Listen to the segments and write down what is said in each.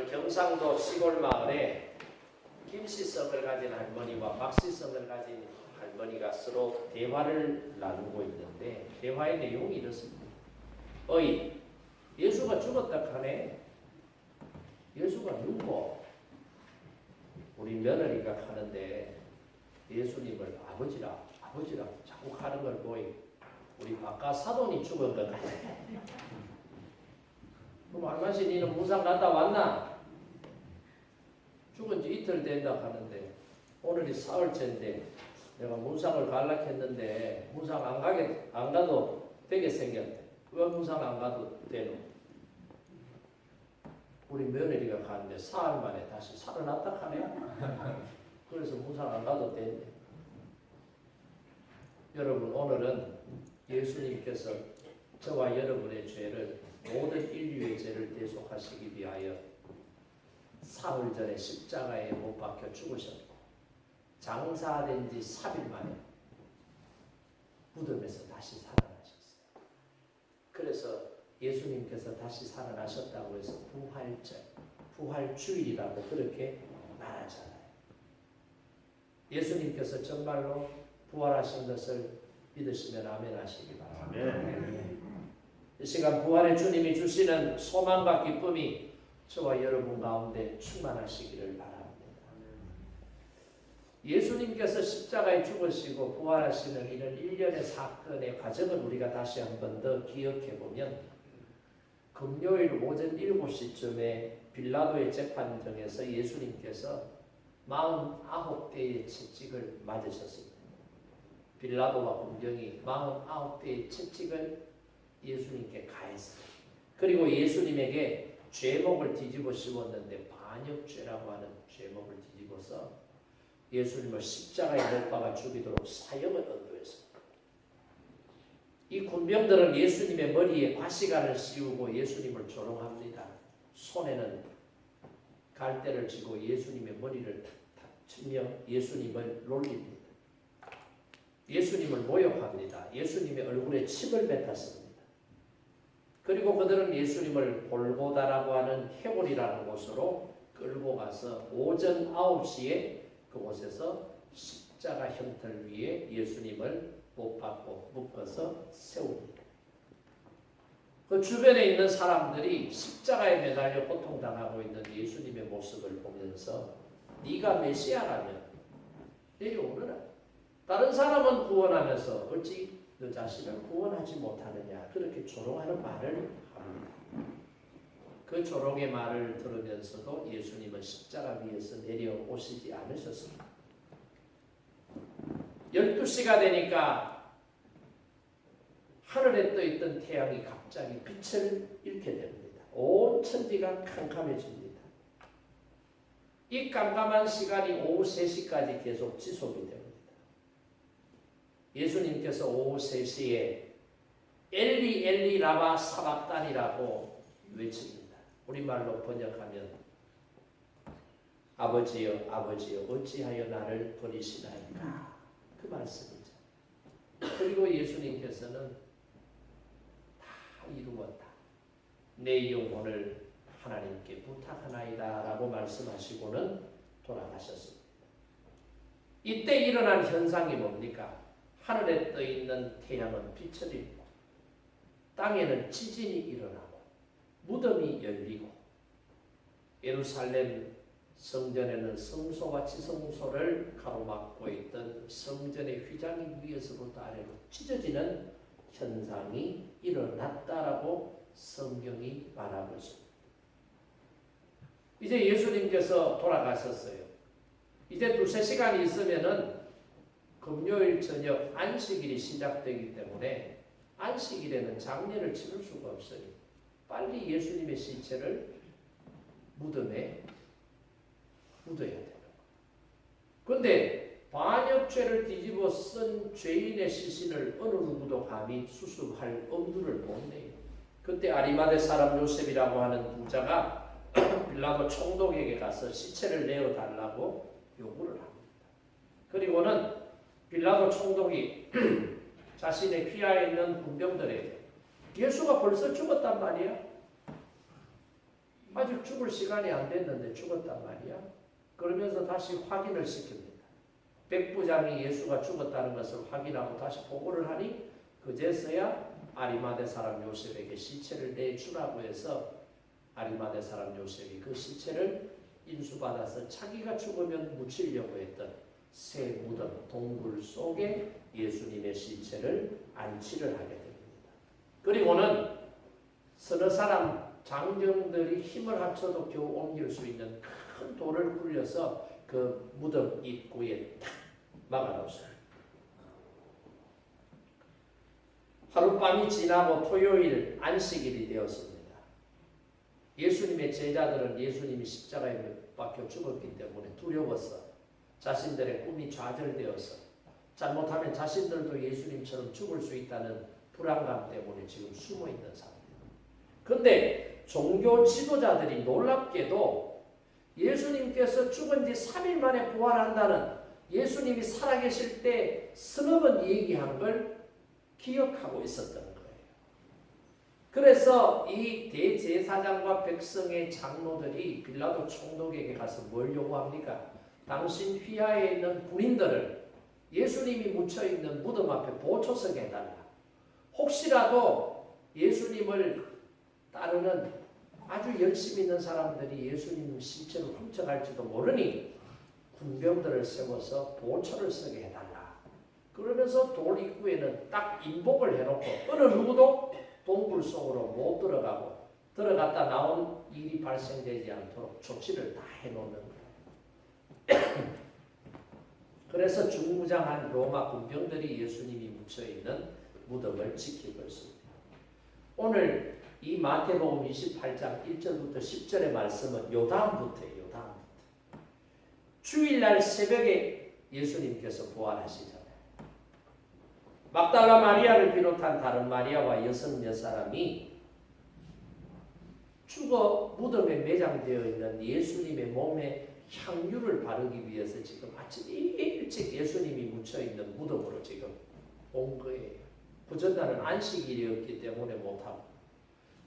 어느 경상도 시골 마을에 김씨성을 가진 할머니와 박씨성을 가진 할머니가 서로 대화를 나누고 있는데 대화의 내용이 이렇습니다. 어이, 예수가 죽었다 하네. 예수가 누구? 우리 며느리가 하는데 예수님을 아버지라 자꾸 하는 걸 보이 우리 바깥 사돈이 죽은 것 같아. 그럼 할머니 니는 무상 갔다 왔나? 죽은 지 이틀 된다 하는데 오늘이 사흘째인데 내가 무상을 갈락했는데 무상 안 가도 되게 생겼대. 왜 무상 안 가도 되노? 우리 며느리가 가는데 사흘 만에 다시 살아났다 하네. 그래서 무상 안 가도 된대. 여러분 오늘은 예수님께서 저와 여러분의 죄를 모든 인류의 죄를 대속하시기 위하여 사흘 전에 십자가에 못 박혀 죽으셨고 장사된 지 3일 만에 무덤에서 다시 살아나셨어요. 그래서 예수님께서 다시 살아나셨다고 해서 부활절, 부활주일이라고 그렇게 말하잖아요. 예수님께서 정말로 부활하신 것을 믿으시면 아멘 하시기 바랍니다. 아멘. 이 시간 부활의 주님이 주시는 소망과 기쁨이 저와 여러분 가운데 충만하시기를 바랍니다. 예수님께서 십자가에 죽으시고 부활하시는 이런 일련의 사건의 과정을 우리가 다시 한 번 더 기억해 보면 금요일 오전 7시쯤에 빌라도의 재판정에서 예수님께서 49대의 채찍을 맞으셨습니다. 빌라도와 군병이 49대의 채찍을 예수님께 가했어요. 그리고 예수님에게 죄목을 뒤집어 씌웠는데 반역죄라고 하는 죄목을 뒤집어서 예수님을 십자가에 못 박아 죽이도록 사형을 언도했습니다. 이 군병들은 예수님의 머리에 과시관을 씌우고 예수님을 조롱합니다. 손에는 갈대를 쥐고 예수님의 머리를 탁탁 치며 예수님을 놀립니다. 예수님을 모욕합니다. 예수님의 얼굴에 침을 뱉었습니다. 그리고 그들은 예수님을 골고다라고 하는 헤볼이라는 곳으로 끌고 가서 오전 9시에 그곳에서 십자가 형틀 위에 예수님을 못 박고 묶어서 세웁니다. 그 주변에 있는 사람들이 십자가에 매달려 고통당하고 있는 예수님의 모습을 보면서 네가 메시아라면 내려오너라. 다른 사람은 구원하면서 어찌 너 자신을 구원하지 못하느냐 그렇게 조롱하는 말을 합니다. 그 조롱의 말을 들으면서도 예수님은 십자가 위에서 내려오시지 않으셨습니다. 12시가 되니까 하늘에 떠있던 태양이 갑자기 빛을 잃게 됩니다. 온 천지가 캄캄해집니다. 이 깜깜한 시간이 오후 3시까지 계속 지속이 됩니다. 예수님께서 오후 3시에 엘리 엘리 라마 사박단이라고 외칩니다. 우리말로 번역하면 아버지여 아버지여 어찌하여 나를 버리시나이까 그 말씀이죠. 그리고 예수님께서는 다 이루었다. 내 영혼을 하나님께 부탁하나이다 라고 말씀하시고는 돌아가셨습니다. 이때 일어난 현상이 뭡니까? 하늘에 떠있는 태양은 빛을 잃고 땅에는 지진이 일어나고 무덤이 열리고 예루살렘 성전에는 성소와 지성소를 가로막고 있던 성전의 휘장이 위에서부터 아래로 찢어지는 현상이 일어났다라고 성경이 말하고 있습니다. 이제 예수님께서 돌아가셨어요. 이제 2-3시간이 있으면은 금요일 저녁 안식일이 시작되기 때문에 안식일에는 장례를 치를 수가 없으니 빨리 예수님의 시체를 무덤에 묻어야 되는 거예요. 그런데 반역죄를 뒤집어 쓴 죄인의 시신을 어느 누구도 감히 수습할 엄두를 못 내요. 그때 아리마대 사람 요셉이라고 하는 부자가 빌라도 총독에게 가서 시체를 내어달라고 요구를 합니다. 그리고는 빌라도 총독이 자신의 휘하에 있는 군병들에게 예수가 벌써 죽었단 말이야. 아직 죽을 시간이 안 됐는데 죽었단 말이야. 그러면서 다시 확인을 시킵니다. 백부장이 예수가 죽었다는 것을 확인하고 다시 보고를 하니 그제서야 아리마대 사람 요셉에게 시체를 내주라고 해서 아리마대 사람 요셉이 그 시체를 인수받아서 자기가 죽으면 묻히려고 했던 새 무덤 동굴 속에 예수님의 시체를 안치를 하게 됩니다. 그리고는 서너 사람 장정들이 힘을 합쳐도 겨우 옮길 수 있는 큰 돌을 굴려서 그 무덤 입구에 탁 막아놓습니다. 하룻밤이 지나고 토요일 안식일이 되었습니다. 예수님의 제자들은 예수님이 십자가에 못 박혀 죽었기 때문에 두려워서 자신들의 꿈이 좌절되어서 잘못하면 자신들도 예수님처럼 죽을 수 있다는 불안감 때문에 지금 숨어있는 상태입니다. 그런데 종교 지도자들이 놀랍게도 예수님께서 죽은 지 3일 만에 부활한다는 예수님이 살아계실 때 서너 번 얘기한 걸 기억하고 있었던 거예요. 그래서 이 대제사장과 백성의 장로들이 빌라도 총독에게 가서 뭘 요구합니까? 당신 휘하에 있는 군인들을 예수님이 묻혀있는 무덤 앞에 보초서게 해달라. 혹시라도 예수님을 따르는 아주 열심히 있는 사람들이 예수님 실체로 훔쳐갈지도 모르니 군병들을 세워서 보초를 서게 해달라. 그러면서 돌 입구에는 딱 인복을 해놓고 어느 누구도 동굴 속으로 못 들어가고 들어갔다 나온 일이 발생되지 않도록 조치를 다 해놓는 거예요. 그래서 중무장한 로마 군병들이 예수님이 묻혀있는 무덤을 지키고 있습니다. 오늘 이 마태복음 28장 1절부터 10절의 말씀은 요 다음부터예요. 요 다음부터. 주일날 새벽에 예수님께서 부활하시잖아요. 막달라 마리아를 비롯한 다른 마리아와 여성 몇 사람이 죽어 무덤에 매장되어 있는 예수님의 몸에 향유를 바르기 위해서 지금 아침 일찍 예수님이 묻혀있는 무덤으로 지금 온 거예요. 그 전날은 안식일이었기 때문에 못하고.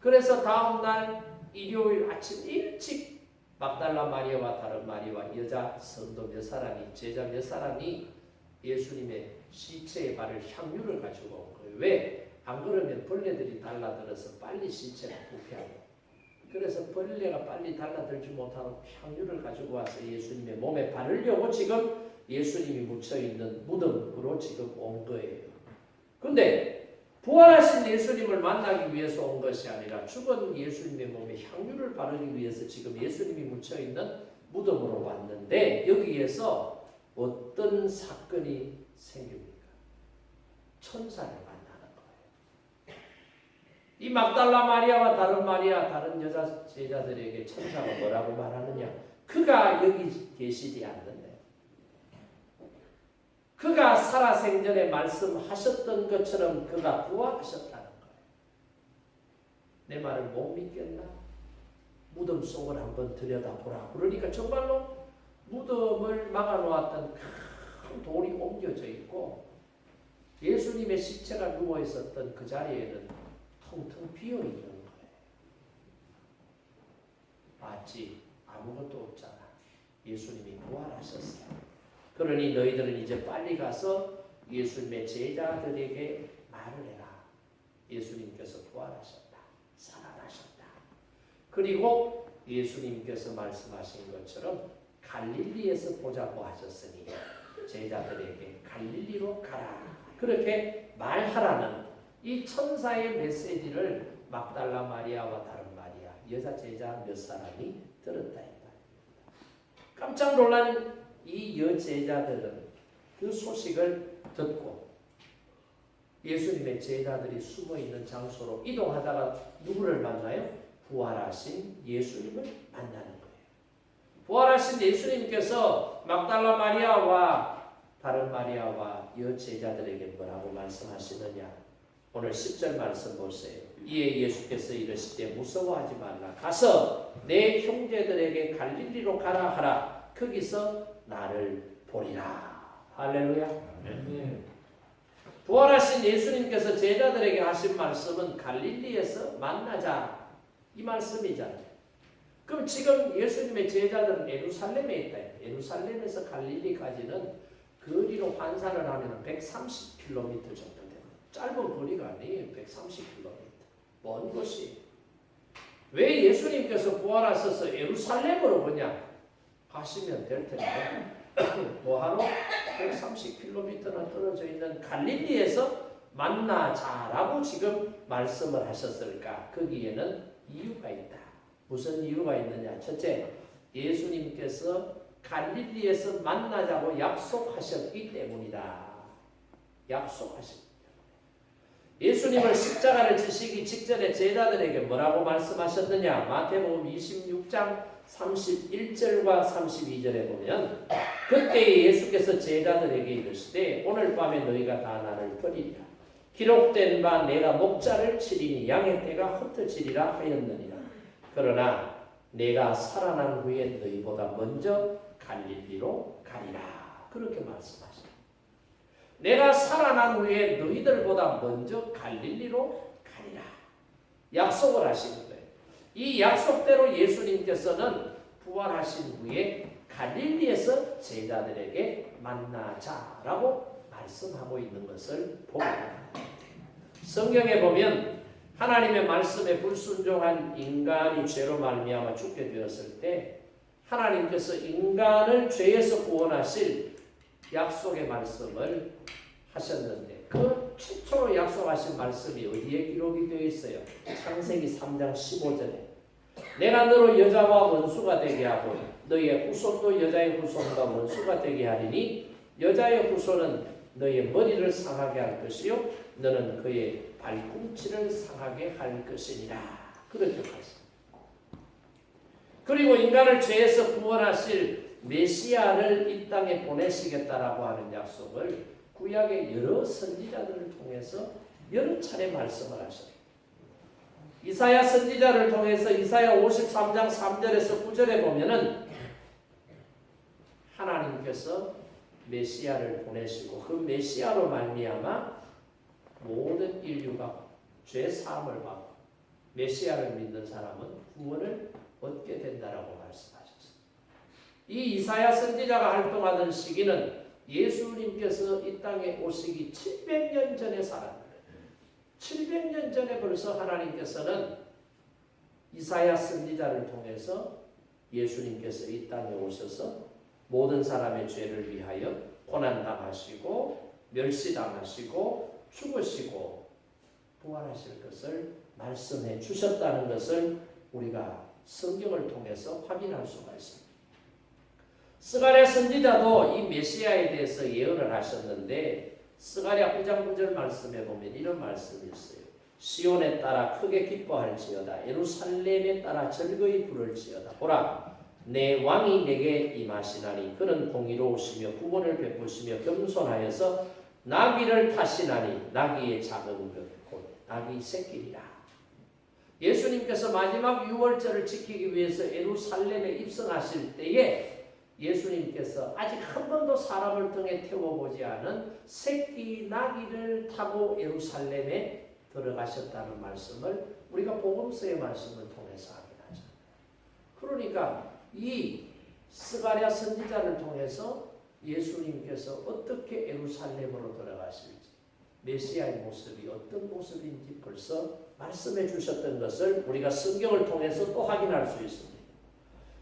그래서 다음날 일요일 아침 일찍 막달라 마리아와 다른 마리아와 여자 성도 몇 사람이 제자 몇 사람이 예수님의 시체에 바를 향유를 가지고 온 거예요. 왜? 안 그러면 벌레들이 달라들어서 빨리 시체가 부패하고. 그래서 벌레가 빨리 달라들지 못하고 향유를 가지고 와서 예수님의 몸에 바르려고 지금 예수님이 묻혀있는 무덤으로 지금 온 거예요. 근데 부활하신 예수님을 만나기 위해서 온 것이 아니라 죽은 예수님의 몸에 향유를 바르기 위해서 지금 예수님이 묻혀있는 무덤으로 왔는데 여기에서 어떤 사건이 생깁니까? 천사를 만나는 거예요. 이 막달라 마리아와 다른 마리아, 다른 여자 제자들에게 천사가 뭐라고 말하느냐? 그가 여기 계시지 않는데 그가 살아생전에 말씀하셨던 것처럼 그가 부활하셨다는 거예요. 내 말을 못 믿겠나? 무덤 속을 한번 들여다보라. 그러니까 정말로 무덤을 막아놓았던 큰 돌이 옮겨져 있고 예수님의 시체가 누워있었던 그 자리에는 텅텅 비어있는 거예요. 마치 아무것도 없잖아. 예수님이 부활하셨어요. 그러니 너희들은 이제 빨리 가서 예수님의 제자들에게 말을 해라. 예수님께서 부활하셨다. 살아나셨다. 그리고 예수님께서 말씀하신 것처럼 갈릴리에서 보자고 하셨으니 제자들에게 갈릴리로 가라. 그렇게 말하라는 이 천사의 메시지를 막달라 마리아와 다른 마리아, 여자 제자 몇 사람이 들었다. 깜짝 놀란 이 여제자들은 그 소식을 듣고 예수님의 제자들이 숨어있는 장소로 이동하다가 누구를 만나요? 부활하신 예수님을 만나는 거예요. 부활하신 예수님께서 막달라 마리아와 다른 마리아와 여제자들에게 뭐라고 말씀하시느냐? 오늘 10절 말씀 보세요. 이에 예수께서 이르시되 무서워하지 말라. 가서 내 형제들에게 갈릴리로 가라 하라. 거기서 나를 보리라. 할렐루야. 아멘. 부활하신 예수님께서 제자들에게 하신 말씀은 갈릴리에서 만나자 이 말씀이잖아요. 그럼 지금 예수님의 제자들은 예루살렘에 있다. 예루살렘에서 갈릴리까지는 거리로 환산을 하면 130km 정도 됩니다. 짧은 거리가 아니에요. 130km. 먼 곳이. 왜 예수님께서 부활하셔서 예루살렘으로 뭐냐? 가시면 될 텐데 뭐하러 130km나 떨어져 있는 갈릴리에서 만나자라고 지금 말씀을 하셨을까? 거기에는 이유가 있다. 무슨 이유가 있느냐? 첫째, 예수님께서 갈릴리에서 만나자고 약속하셨기 때문이다. 약속하셨기 때문에. 예수님을 십자가를 지시기 직전에 제자들에게 뭐라고 말씀하셨느냐? 마태복음 26장 31절과 32절에 보면 그때 예수께서 제자들에게 이르시되 오늘 밤에 너희가 다 나를 버리리라. 기록된 바 내가 목자를 치리니 양의 떼가 흩어지리라 하였느니라. 그러나 내가 살아난 후에 너희보다 먼저 갈릴리로 가리라. 그렇게 말씀하시다. 내가 살아난 후에 너희들보다 먼저 갈릴리로 가리라. 약속을 하시는 거예요. 이 약속대로 예수님께서는 부활하신 후에 갈릴리에서 제자들에게 만나자라고 말씀하고 있는 것을 봅니다. 성경에 보면 하나님의 말씀에 불순종한 인간이 죄로 말미암아 죽게 되었을 때 하나님께서 인간을 죄에서 구원하실 약속의 말씀을 하셨는데 그 최초로 약속하신 말씀이 어디에 기록이 되어 있어요? 창세기 3장 15절에 내가 너로 여자와 원수가 되게 하고 너의 후손도 여자의 후손과 원수가 되게 하리니 여자의 후손은 너의 머리를 상하게 할 것이요 너는 그의 발꿈치를 상하게 할 것이니라. 그렇게 말씀. 그리고 인간을 죄에서 구원하실 메시아를 이 땅에 보내시겠다라고 하는 약속을 구약의 여러 선지자들을 통해서 여러 차례 말씀을 하셨어요. 이사야 선지자를 통해서 이사야 53장 3절에서 9절에 보면은 하나님께서 메시아를 보내시고 그 메시아로 말미암아 모든 인류가 죄 사함을 받고 메시아를 믿는 사람은 구원을 얻게 된다라고 말씀하셨어요. 이 이사야 선지자가 활동하던 시기는 예수님께서 이 땅에 오시기 700년 전에 살았는데 700년 전에 벌써 하나님께서는 이사야 선지자를 통해서 예수님께서 이 땅에 오셔서 모든 사람의 죄를 위하여 고난당하시고 멸시당하시고 죽으시고 부활하실 것을 말씀해 주셨다는 것을 우리가 성경을 통해서 확인할 수가 있습니다. 스가랴 선지자도 이 메시아에 대해서 예언을 하셨는데 스가랴 9장 9절 말씀에 보면 이런 말씀이 있어요. 시온에 따라 크게 기뻐할지어다. 예루살렘에 따라 즐거이 부를지어다. 보라 내 왕이 내게 임하시나니 그는 공의로우시며 구원을 베푸시며 겸손하여서 나귀를 타시나니 나귀의 작은 것 곧 나귀 새끼리라. 예수님께서 마지막 유월절을 지키기 위해서 예루살렘에 입성하실 때에 예수님께서 아직 한 번도 사람을 등에 태워보지 않은 새끼 나귀를 타고 예루살렘에 들어가셨다는 말씀을 우리가 복음서의 말씀을 통해서 확인하죠. 그러니까 이 스가랴 선지자를 통해서 예수님께서 어떻게 예루살렘으로 들어가실지 메시아의 모습이 어떤 모습인지 벌써 말씀해 주셨던 것을 우리가 성경을 통해서 또 확인할 수 있습니다.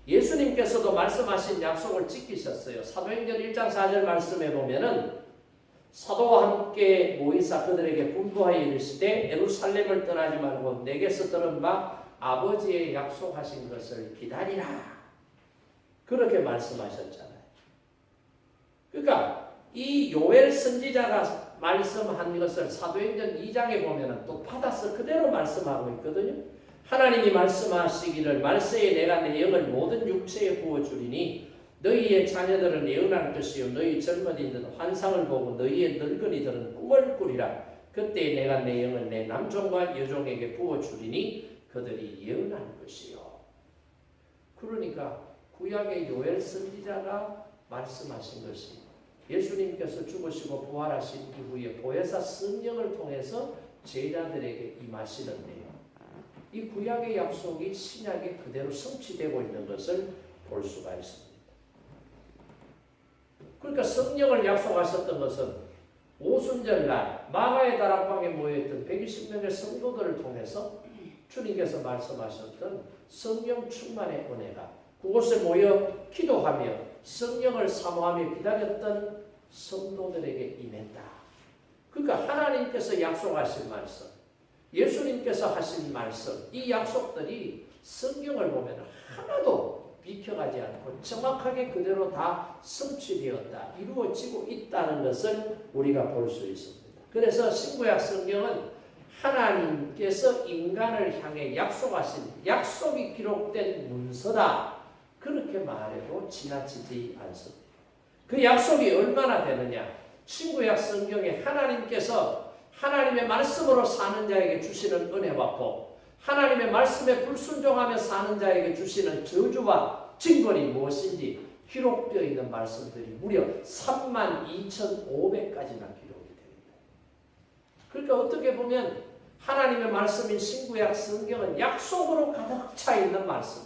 예수님께서도 말씀하신 약속을 지키셨어요. 사도행전 1장 4절 말씀에 보면은 사도와 함께 모이사 그들에게 분부하여 이르시되 예루살렘을 떠나지 말고 내게서 들은 바 아버지의 약속하신 것을 기다리라. 그렇게 말씀하셨잖아요. 그러니까 이 요엘 선지자가 말씀한 것을 사도행전 2장에 보면은 또 받아서 그대로 말씀하고 있거든요. 하나님이 말씀하시기를 말세에 내가 내 영을 모든 육체에 부어주리니 너희의 자녀들은 예언할 것이요 너희 젊은이들은 환상을 보고 너희의 늙은이들은 꿈을 꾸리라. 그때 내가 내 영을 내 남종과 여종에게 부어주리니 그들이 예언할 것이요. 그러니까 구약의 요엘 선지자가 말씀하신 것이 예수님께서 죽으시고 부활하신 이후에 보혜사 성령을 통해서 제자들에게 임하시는데요. 이 구약의 약속이 신약에 그대로 성취되고 있는 것을 볼 수가 있습니다. 그러니까 성령을 약속하셨던 것은 오순절날 마가의 다락방에 모여있던 120명의 성도들을 통해서 주님께서 말씀하셨던 성령 충만의 은혜가 그곳에 모여 기도하며 성령을 사모하며 기다렸던 성도들에게 임했다. 그러니까 하나님께서 약속하신 말씀, 예수님께서 하신 말씀, 이 약속들이 성경을 보면 하나도 비켜가지 않고 정확하게 그대로 다 성취되었다, 이루어지고 있다는 것을 우리가 볼 수 있습니다. 그래서 신구약 성경은 하나님께서 인간을 향해 약속하신 약속이 기록된 문서다, 그렇게 말해도 지나치지 않습니다. 그 약속이 얼마나 되느냐? 신구약 성경에 하나님께서 하나님의 말씀으로 사는 자에게 주시는 은혜와 복, 하나님의 말씀에 불순종하며 사는 자에게 주시는 저주와 징벌이 무엇인지 기록되어 있는 말씀들이 무려 32,500가지나 기록이 됩니다. 그러니까 어떻게 보면 하나님의 말씀인 신구약 성경은 약속으로 가득 차 있는 말씀,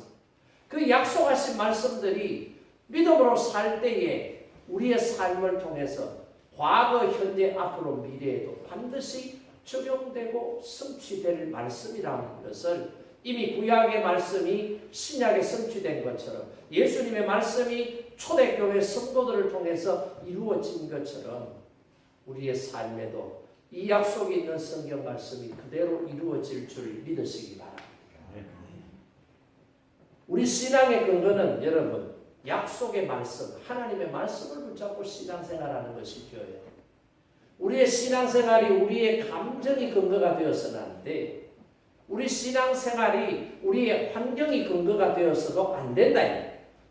그 약속하신 말씀들이 믿음으로 살 때에 우리의 삶을 통해서 과거, 현재, 앞으로, 미래에도 반드시 적용되고 성취될 말씀이라는 것을 이미 구약의 말씀이 신약에 성취된 것처럼 예수님의 말씀이 초대교회 성도들을 통해서 이루어진 것처럼 우리의 삶에도 이 약속이 있는 성경 말씀이 그대로 이루어질 줄 믿으시기 바랍니다. 우리 신앙의 근거는 여러분 약속의 말씀, 하나님의 말씀을 붙잡고 신앙생활하는 것이 되어야 돼요. 우리의 신앙생활이 우리의 감정이 근거가 되어서는 안 돼. 우리 신앙생활이 우리의 환경이 근거가 되어서도 안 된다.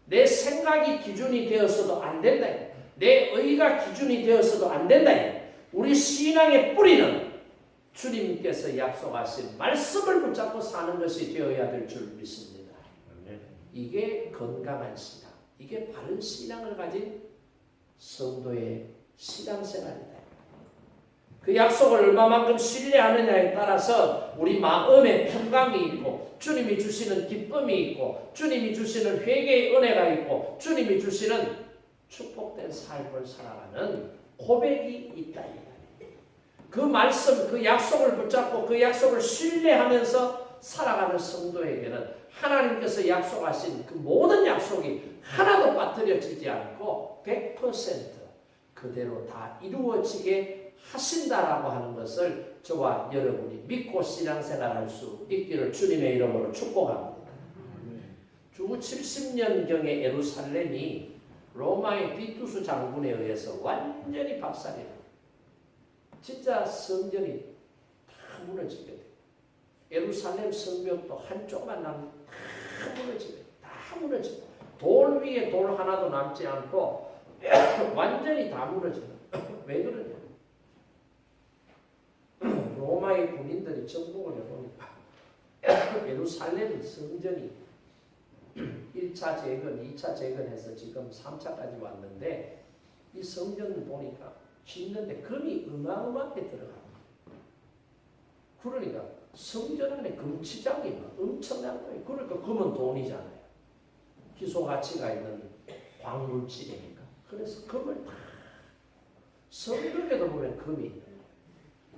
내 생각이 기준이 되어서도 안 된다. 내 의가 기준이 되어서도 안 된다. 우리 신앙의 뿌리는 주님께서 약속하신 말씀을 붙잡고 사는 것이 되어야 될 줄 믿습니다. 이게 건강한 신앙, 이게 바른 신앙을 가진 성도의 신앙생활이다. 그 약속을 얼마만큼 신뢰하느냐에 따라서 우리 마음의 평강이 있고 주님이 주시는 기쁨이 있고 주님이 주시는 회개의 은혜가 있고 주님이 주시는 축복된 삶을 살아가는 고백이 있다. 그 말씀, 그 약속을 붙잡고 그 약속을 신뢰하면서 살아가는 성도에게는 하나님께서 약속하신 그 모든 약속이 하나도 빠뜨려지지 않고 100% 그대로 다 이루어지게 하신다라고 하는 것을 저와 여러분이 믿고 신앙생활할 수 있기를 주님의 이름으로 축복합니다. 주후 70년경에 예루살렘이 로마의 비투스 장군에 의해서 완전히 박살이 진짜 성전이 다 무너지게 돼요. 예루살렘 성벽도 한쪽만 남고 다 무너지게 돼요. 다 무너지고 돌 위에 돌 하나도 남지 않고 완전히 다 무너지는. 왜 그러냐? 로마의 군인들이 정복을 해보니까 예루살렘 성전이 1차 재건, 2차 재건해서 지금 3차까지 왔는데 이 성전을 보니까 짓는데 금이 어마어마하게 들어갑니다. 그러니까 성전 안에 금치장이 막 엄청난 거예요. 그러니까 금은 돈이잖아요. 희소 가치가 있는 광물질이니까. 그래서 금을 다 성벽에도 보면 금이 있는 거예요.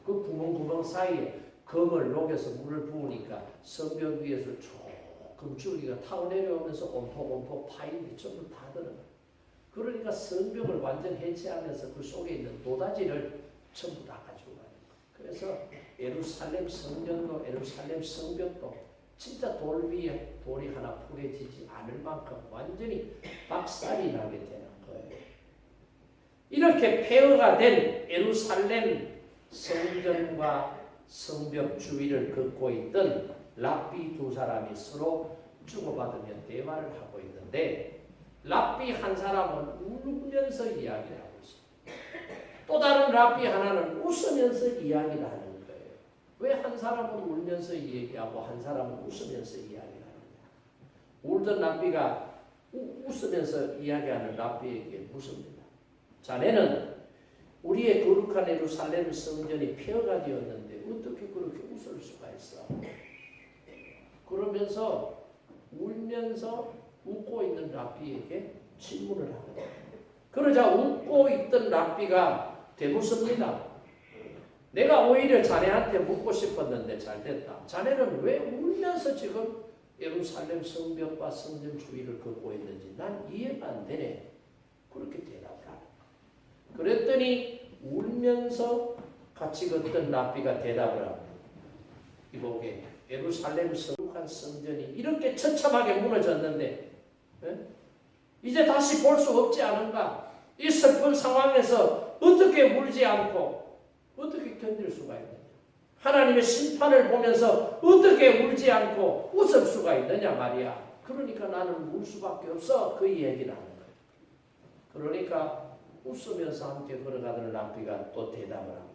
그 구멍 사이에 금을 녹여서 물을 부으니까 성벽 위에서 쭉 금줄기가 타고 내려오면서 온통 파인이 전부 다 들어가요. 그러니까 성벽을 완전 해체하면서 그 속에 있는 노다지를 전부 다 가지고 가요. 그래서 예루살렘 성전도 예루살렘 성벽도 진짜 돌 위에 돌이 하나 뿌려지지 않을 만큼 완전히 박살이 나게 되는 거예요. 이렇게 폐허가 된 예루살렘 성전과 성벽 주위를 걷고 있던 랍비 두 사람이 서로 주고받으며 대화를 하고 있는데 랍비 한 사람은 울면서 이야기를 하고 있습니다. 또 다른 랍비 하나는 웃으면서 이야기를 하는 거예요. 왜 한 사람은 울면서 얘기하고 한 사람은 웃으면서 이야기를 하느냐? 울던 랍비가 웃으면서 이야기하는 랍비에게 묻습니다. 자네는 우리의 거룩한 예루살렘 성전이 폐허가 되었는데 어떻게 그렇게 웃을 수가 있어? 그러면서 울면서 웃고 있는 랍비에게 질문을 합니다. 그러자 웃고 있던 랍비가 되묻습니다. 내가 오히려 자네한테 묻고 싶었는데 잘됐다. 자네는 왜 울면서 지금 예루살렘 성벽과 성전 주위를 걷고 있는지 난 이해가 안 되네. 그렇게 대답을 하네. 그랬더니 울면서 같이 걷던 랍비가 대답을 합니다. 이보게 예루살렘 성북한 성전이 이렇게 처참하게 무너졌는데 이제 다시 볼 수 없지 않은가? 이 슬픈 상황에서 어떻게 울지 않고 어떻게 견딜 수가 있느냐? 하나님의 심판을 보면서 어떻게 울지 않고 웃을 수가 있느냐 말이야. 그러니까 나는 울 수밖에 없어. 그 얘기를 하는 거예요. 그러니까 웃으면서 함께 걸어가던 랍비가 또 대답을 합니다.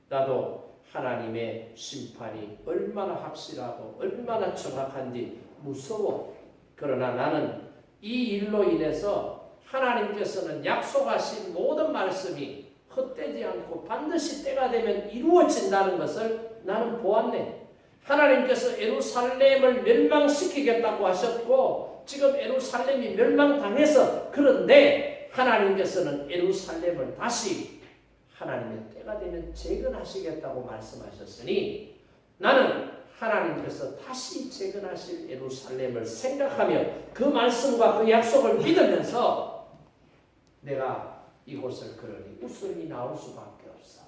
나도 하나님의 심판이 얼마나 확실하고 얼마나 정확한지 무서워. 그러나 나는 이 일로 인해서 하나님께서는 약속하신 모든 말씀이 헛되지 않고 반드시 때가 되면 이루어진다는 것을 나는 보았네. 하나님께서 예루살렘을 멸망시키겠다고 하셨고 지금 예루살렘이 멸망당해서 그런데 하나님께서는 예루살렘을 다시 하나님의 때가 되면 재건하시겠다고 말씀하셨으니 나는 하나님께서 다시 재건하실 예루살렘을 생각하며 그 말씀과 그 약속을 믿으면서 내가 이곳을 걸으니 웃음이 나올 수밖에 없어.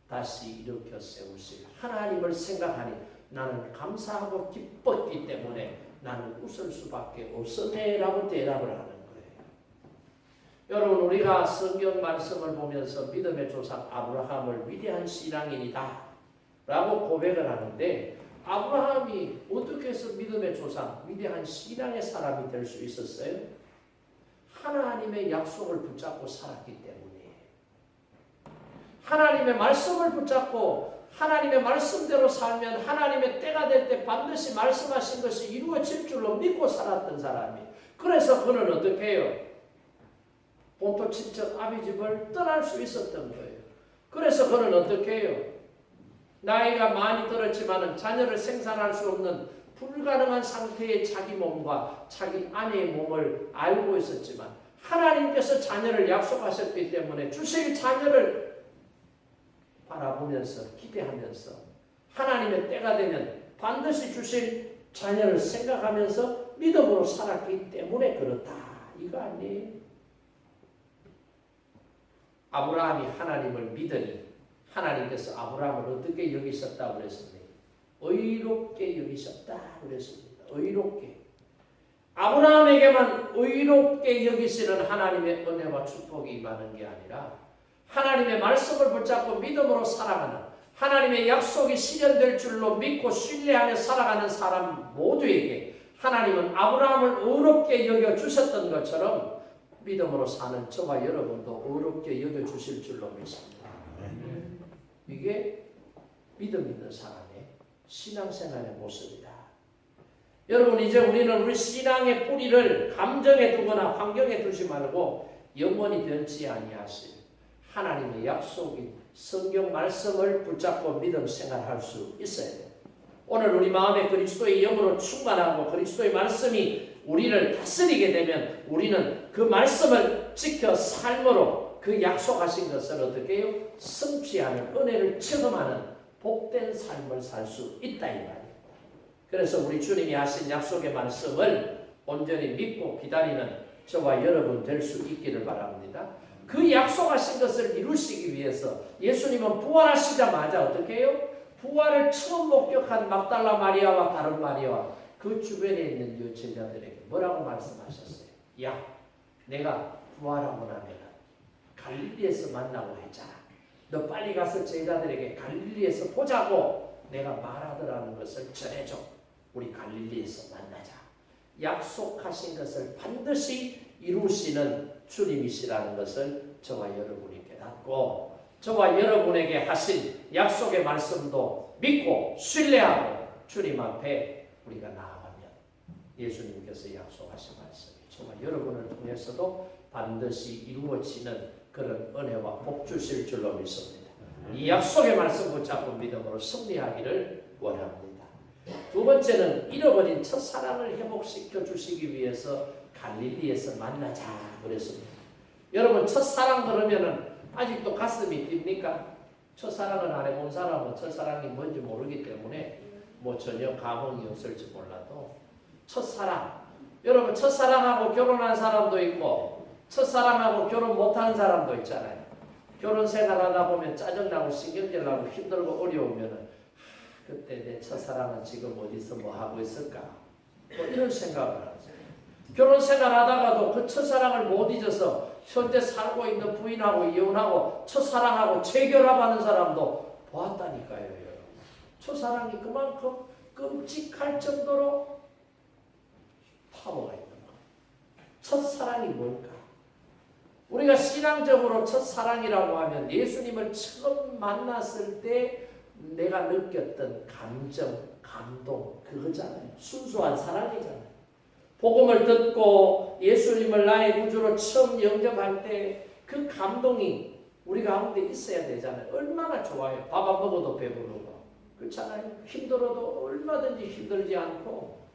다시 일으켜 세우실 하나님을 생각하니 나는 감사하고 기뻤기 때문에 나는 웃을 수밖에 없었네 라고 대답을 하는 거예요. 여러분 우리가 성경 말씀을 보면서 믿음의 조상 아브라함을 위대한 신앙인이다 라고 고백을 하는데 아브라함이 어떻게 해서 믿음의 조상 위대한 신앙의 사람이 될 수 있었어요? 하나님의 약속을 붙잡고 살았기 때문이에요. 하나님의 말씀을 붙잡고 하나님의 말씀대로 살면 하나님의 때가 될 때 반드시 말씀하신 것이 이루어질 줄로 믿고 살았던 사람이에요. 그래서 그는 어떻게 해요? 본토 친척 아비집을 떠날 수 있었던 거예요. 그래서 그는 어떻게 해요? 나이가 많이 들었지만 자녀를 생산할 수 없는 불가능한 상태의 자기 몸과 자기 아내의 몸을 알고 있었지만 하나님께서 자녀를 약속하셨기 때문에 주실 자녀를 바라보면서 기대하면서 하나님의 때가 되면 반드시 주실 자녀를 생각하면서 믿음으로 살았기 때문에 그렇다. 이거 아니에요? 아브라함이 하나님을 믿으니 하나님께서 아브라함을 어떻게 여기셨다고 그랬습니까? 의롭게 여기셨다 그랬습니다. 의롭게. 아브라함에게만 의롭게 여기시는 하나님의 은혜와 축복이 임하는 게 아니라 하나님의 말씀을 붙잡고 믿음으로 살아가는 하나님의 약속이 실현될 줄로 믿고 신뢰하며 살아가는 사람 모두에게 하나님은 아브라함을 의롭게 여겨주셨던 것처럼 믿음으로 사는 저와 여러분도 의롭게 여겨주실 줄로 믿습니다. 이게 믿음 있는 사람의 신앙생활의 모습이다. 여러분 이제 우리는 우리 신앙의 뿌리를 감정에 두거나 환경에 두지 말고 영원히 변치 아니하실 하나님의 약속인 성경 말씀을 붙잡고 믿음 생활할 수 있어야 돼요. 오늘 우리 마음에 그리스도의 영으로 충만하고 그리스도의 말씀이 우리를 다스리게 되면 우리는 그 말씀을 지켜 삶으로 그 약속하신 것을 어떻게 해요? 성취하는 은혜를 체험하는 복된 삶을 살 수 있다 이 말이에요. 그래서 우리 주님이 하신 약속의 말씀을 온전히 믿고 기다리는 저와 여러분 될 수 있기를 바랍니다. 그 약속하신 것을 이루시기 위해서 예수님은 부활하시자마자 어떻게 해요? 부활을 처음 목격한 막달라 마리아와 다른 마리아와 그 주변에 있는 여제자들에게 뭐라고 말씀하셨어요? 야, 내가 부활하고 나면 갈릴리에서 만나고 했잖아. 너 빨리 가서 제자들에게 갈릴리에서 보자고 내가 말하더라는 것을 전해줘. 우리 갈릴리에서 만나자. 약속하신 것을 반드시 이루시는 주님이시라는 것을 저와 여러분이 깨닫고 저와 여러분에게 하신 약속의 말씀도 믿고 신뢰하고 주님 앞에 우리가 나아가면 예수님께서 약속하신 말씀이 저와 여러분을 통해서도 반드시 이루어지는 그런 은혜와 복 주실 줄로 믿습니다. 이 약속의 말씀 붙잡고 믿음으로 승리하기를 원합니다. 두 번째는 잃어버린 첫사랑을 회복시켜 주시기 위해서 갈릴리에서 만나자 그랬습니다. 여러분 첫사랑 그러면은 아직도 가슴이 뜁니까? 첫사랑을 안 해본 사람은 첫사랑이 뭔지 모르기 때문에 뭐 전혀 감흥이 없을지 몰라도 첫사랑, 여러분 첫사랑하고 결혼한 사람도 있고 첫사랑하고 결혼 못하는 사람도 있잖아요. 결혼 생활하다 보면 짜증나고 신경질나고 힘들고 어려우면은 그때 내 첫사랑은 지금 어디서 뭐 하고 있을까? 뭐 이런 생각을 하죠. 결혼 생활하다가도 그 첫사랑을 못 잊어서 현재 살고 있는 부인하고 이혼하고 첫사랑하고 재결합하는 사람도 보았다니까요. 여러분. 첫사랑이 그만큼 끔찍할 정도로 파워가 있는 거예요. 첫사랑이 뭘까? 우리가 신앙적으로 첫사랑이라고 하면 예수님을 처음 만났을 때 내가 느꼈던 감정, 감동 그거잖아요. 순수한 사랑이잖아요. 복음을 듣고 예수님을 나의 구주로 처음 영접할 때 그 감동이 우리 가운데 있어야 되잖아요. 얼마나 좋아요. 밥 안 먹어도 배부르고 그렇잖아요. 힘들어도 얼마든지 힘들지 않고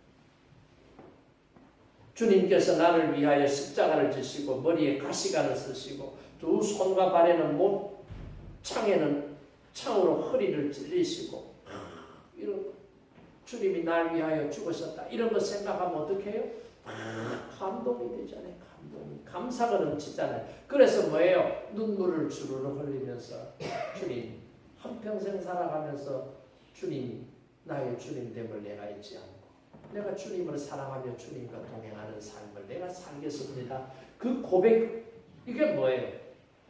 주님께서 나를 위하여 십자가를 지시고 머리에 가시관을 쓰시고 두 손과 발에는 창에는 창으로 허리를 찔리시고 이런 주님이 날 위하여 죽으셨다. 이런 거 생각하면 어떻게 해요? 감동이 되잖아요. 감동이. 감사가 넘치잖아요. 그래서 뭐예요? 눈물을 주르륵 흘리면서 주님 한평생 살아가면서 주님 나의 주님됨을 내가 잊지 않고 내가 주님을 사랑하며 주님과 동행하는 삶을 내가 살겠습니다. 그 고백 이게 뭐예요?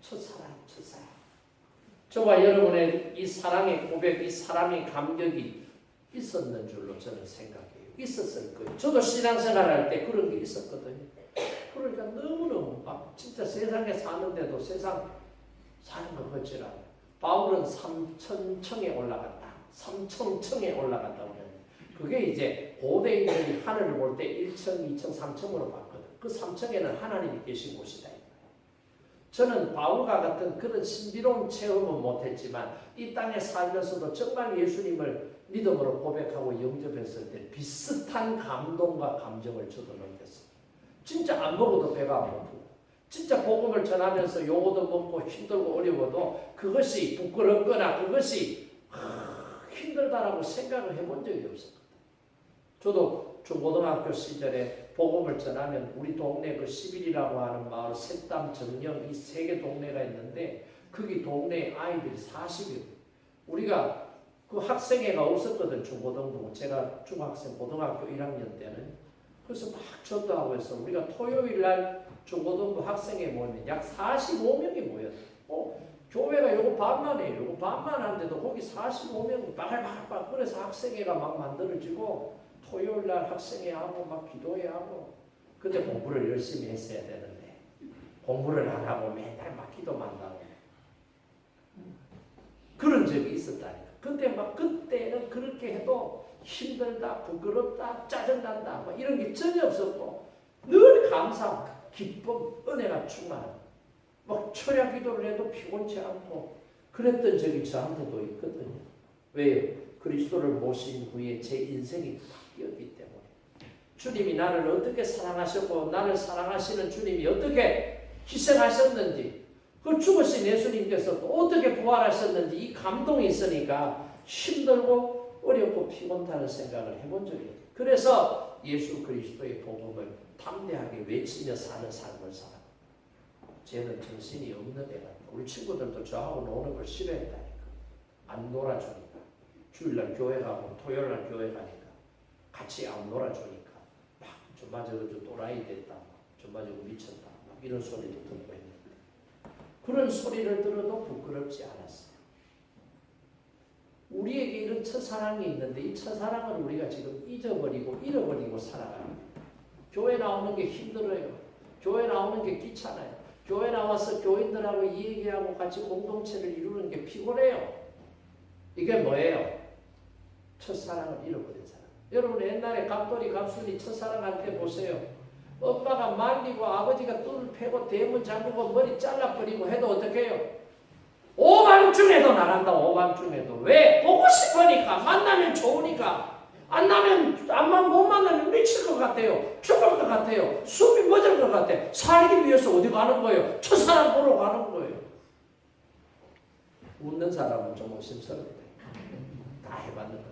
첫사랑, 첫사랑. 저와 여러분의 이 사랑의 고백, 이 사랑의 감격이 있었는 줄로 저는 생각해요. 있었을 거예요. 저도 신앙생활할 때 그런 게 있었거든요. 그러니까 너무너무 막 진짜 세상에 사는데도 세상 사는 것 같지라. 바울은 3천층에 올라갔다. 3천층에 올라갔다고 해요. 그게 이제 고대인들이 하늘을 볼 때 1층, 2층, 3층으로 봤거든. 그 3층에는 하나님이 계신 곳이다. 저는 바울과 같은 그런 신비로운 체험은 못했지만 이 땅에 살면서도 정말 예수님을 믿음으로 고백하고 영접했을 때 비슷한 감동과 감정을 저도 느꼈어요. 진짜 안 먹어도 배가 안 고프고 진짜 복음을 전하면서 요거도 먹고 힘들고 어려워도 그것이 부끄럽거나 그것이 힘들다라고 생각을 해본 적이 없었거든요. 저도 중고등학교 시절에 복음을 전하면 우리 동네 그 11이라고 하는 마을 색담 정령 이 세 개 동네가 있는데 거기 동네 아이들이 40여 우리가 그 학생회가 없었거든. 중고등부 제가 중학생 고등학교 1학년 때는 그래서 막 전도하고 해서 우리가 토요일날 중고등부 학생회 모이면 약 45명이 모였어요. 교회가 요거 반만 해요. 요거 반만 하는데도 거기 45명 바글바글 그래서 학생회가 막 만들어지고 토요일날 학생회하고 막 기도회하고 그때 공부를 열심히 했어야 되는데 공부를 안 하고 맨날 막 기도만 하고 그런 적이 있었다니까. 근데 막 그때는 그렇게 해도 힘들다, 부끄럽다, 짜증난다 뭐 이런 게 전혀 없었고 늘 감사, 기쁨, 은혜가 충만하고 막 철야 기도를 해도 피곤치 않고 그랬던 적이 저한테도 있거든요. 왜요? 그리스도를 모신 후에 제 인생이 바뀌었기 때문에 주님이 나를 어떻게 사랑하셨고 나를 사랑하시는 주님이 어떻게 희생하셨는지 그 죽으신 예수님께서 또 어떻게 부활하셨는지 이 감동이 있으니까 힘들고 어렵고 피곤하다는 생각을 해본 적이 있어요. 그래서 예수 그리스도의 복음을 담대하게 외치며 사는 삶을 살아. 쟤는 정신이 없는 애가 우리 친구들도 저하고 노는 걸 싫어했다니까. 안 놀아주니까. 주일날 교회 가고 토요일날 교회 가니까 같이 안 놀아주니까 막 정말 저거 또라이 됐다. 정말 저거 미쳤다. 막 이런 소리도 듣고 있는데 그런 소리를 들어도 부끄럽지 않았어요. 우리에게 이런 첫사랑이 있는데 이 첫사랑을 우리가 지금 잃어버리고 살아가요. 교회 나오는 게 힘들어요. 교회 나오는 게 귀찮아요. 교회 나와서 교인들하고 얘기하고 같이 공동체를 이루는 게 피곤해요. 이게 뭐예요? 첫사랑을 잃어버린 사람. 여러분 옛날에 갑돌이 갑순이 첫사랑할 때 보세요. 엄마가 말리고 아버지가 뚫을 패고 대문 잠그고 머리 잘라버리고 해도 어떻게 해요? 오밤중에도 나간다. 오밤중에도. 왜? 보고 싶으니까. 만나면 좋으니까. 안 나면 암만 못 만나면 미칠 것 같아요. 죽을 것 같아요. 숨이 멎을 것 같아요. 살기 위해서 어디 가는 거예요? 첫사랑 보러 가는 거예요. 웃는 사람은 좀 의심스럽대. 다 해봤는 거예요.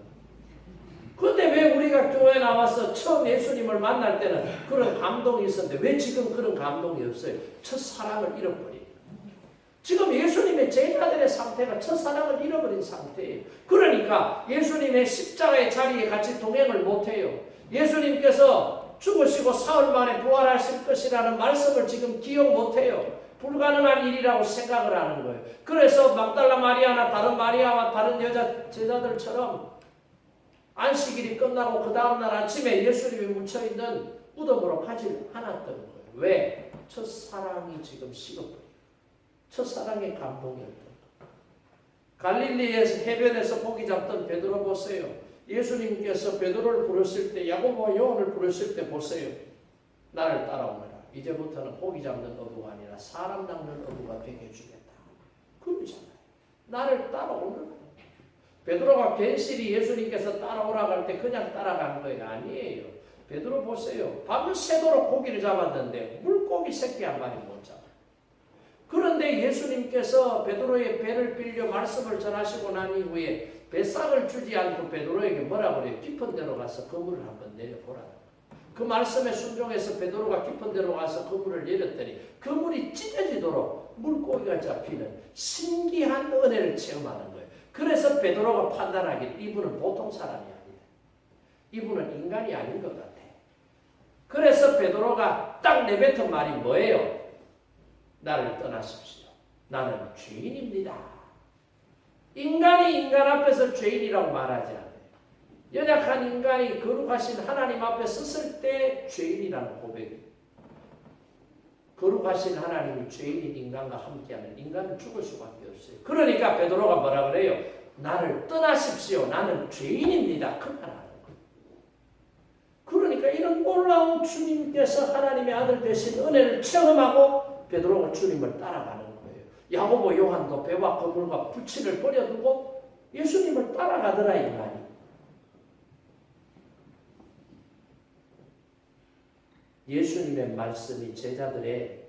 근데 왜 우리가 교회 나와서 처음 예수님을 만날 때는 그런 감동이 있었는데 왜 지금 그런 감동이 없어요? 첫사랑을 잃어버린. 지금 예수님의 제자들의 상태가 첫사랑을 잃어버린 상태예요. 그러니까 예수님의 십자가의 자리에 같이 동행을 못해요. 예수님께서 죽으시고 사흘 만에 부활하실 것이라는 말씀을 지금 기억 못해요. 불가능한 일이라고 생각을 하는 거예요. 그래서 막달라 마리아나 다른 마리아와 다른 여자 제자들처럼 안식일이 끝나고 그 다음날 아침에 예수님이 묻혀있는 무덤으로 가지 않았던 거예요. 왜? 첫사랑이 지금 식어버려요. 첫사랑의 감동이었던 거예요. 갈릴리에서 해변에서 고기 잡던 베드로 보세요. 예수님께서 베드로를 부르실 때, 야고보와 요한을 부르실 때 보세요. 나를 따라오너라. 이제부터는 고기 잡는 어부가 아니라 사람 낚는 어부가 되게 해주겠다. 그러잖아요. 나를 따라오너라. 베드로가 괜시리 예수님께서 따라오라고 할 때 그냥 따라간 거예요. 아니에요. 베드로 보세요. 밤새도록 고기를 잡았는데 물고기 새끼 한 마리 못 잡아요. 그런데 예수님께서 베드로의 배를 빌려 말씀을 전하시고 난 이후에 배싹을 주지 않고 베드로에게 뭐라 그래요? 깊은 데로 가서 그물을 한번 내려보라. 그 말씀에 순종해서 베드로가 깊은 데로 가서 그물을 내렸더니 그물이 찢어지도록 물고기가 잡히는 신기한 은혜를 체험하는 거예요. 그래서 베드로가 판단하기를 이분은 보통 사람이 아니다. 이분은 인간이 아닌 것 같아. 그래서 베드로가 딱 내뱉은 말이 뭐예요? 나를 떠나십시오. 나는 죄인입니다. 인간이 인간 앞에서 죄인이라고 말하지 않아요. 연약한 인간이 거룩하신 하나님 앞에 섰을 때 죄인이라는 고백이에요. 거룩하신 하나님이 죄인인 인간과 함께하면 인간은 죽을 수밖에 없어요. 그러니까 베드로가 뭐라 그래요? 나를 떠나십시오. 나는 죄인입니다. 그 말하는 거예요. 그러니까 이런 놀라운 주님께서 하나님의 아들 되신 은혜를 체험하고 베드로가 주님을 따라가는 거예요. 야고보 요한도 배와 그물과 부치를 버려두고 예수님을 따라가더라 이 말이. 예수님의 말씀이 제자들의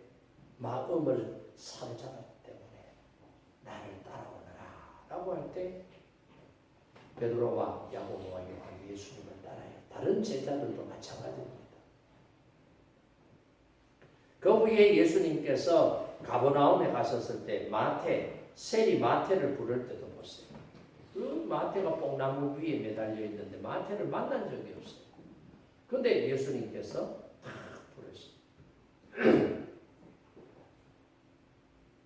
마음을 사로잡았기 때문에 나를 따라오너라 라고 할 때 베드로와 야고보와 요한이 예수님을 따라요. 다른 제자들도 마찬가지입니다. 그 후에 예수님께서 가버나움에 가셨을 때 세리 마태를 부를 때도 보세요. 그 마태가 뽕나무 위에 매달려 있는데 마태를 만난 적이 없어요. 그런데 예수님께서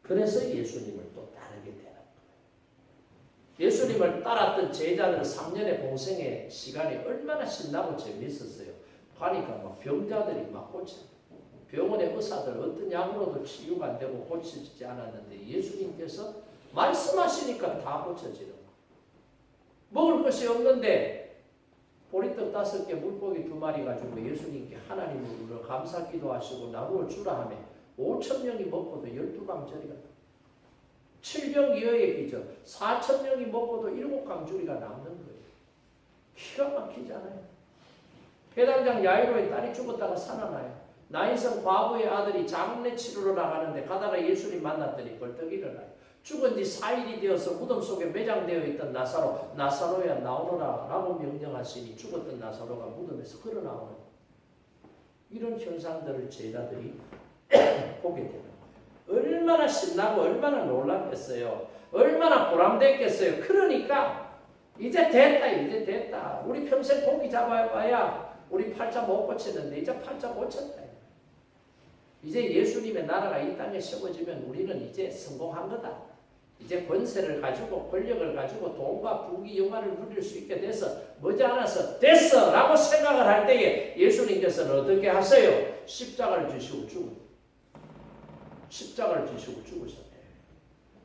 그래서 예수님을 또 따르게 되는 거예요. 예수님을 따랐던 제자들은 3년의 공생의 시간이 얼마나 신나고 재미있었어요. 가니까 막 병자들이 막 고쳐요. 병원의 의사들 어떤 약으로도 치유가 안 되고 고쳐지지 않았는데 예수님께서 말씀하시니까 다 고쳐지는 거예요. 먹을 것이 없는데 보리떡 5개 물고기 2마리 가지고 예수님께 하나님으로 감사 기도하시고 나무를 주라 하며 5,000명이 먹고도 12강 저리가 7병 2여의 기적 4,000명이 먹고도 7강 저리가 남는 거예요. 기가 막히잖아요. 회당장 야이로의 딸이 죽었다가 살아나요. 나인성 과부의 아들이 장례 치르러 나가는데 가다가 예수님 만났더니 벌떡 일어나요. 죽은 지 4일이 되어서 무덤 속에 매장되어 있던 나사로야 나오너라 라고 명령하시니 죽었던 나사로가 무덤에서 흘러나오는 이런 현상들을 제자들이 보게 되는 거예요. 얼마나 신나고 얼마나 놀랐겠어요. 얼마나 보람됐겠어요. 그러니까 이제 됐다. 우리 평생 고기 잡아봐야 우리 팔자 못 고쳤는데 이제 팔자 고쳤다. 이제 예수님의 나라가 이 땅에 세워지면 우리는 이제 성공한 거다. 이제 권세를 가지고 권력을 가지고 돈과 부귀 영화를 누릴 수 있게 돼서 머지않아서 됐어 라고 생각을 할 때에 예수님께서는 어떻게 하세요? 십자가를 지시고 죽으셨네요.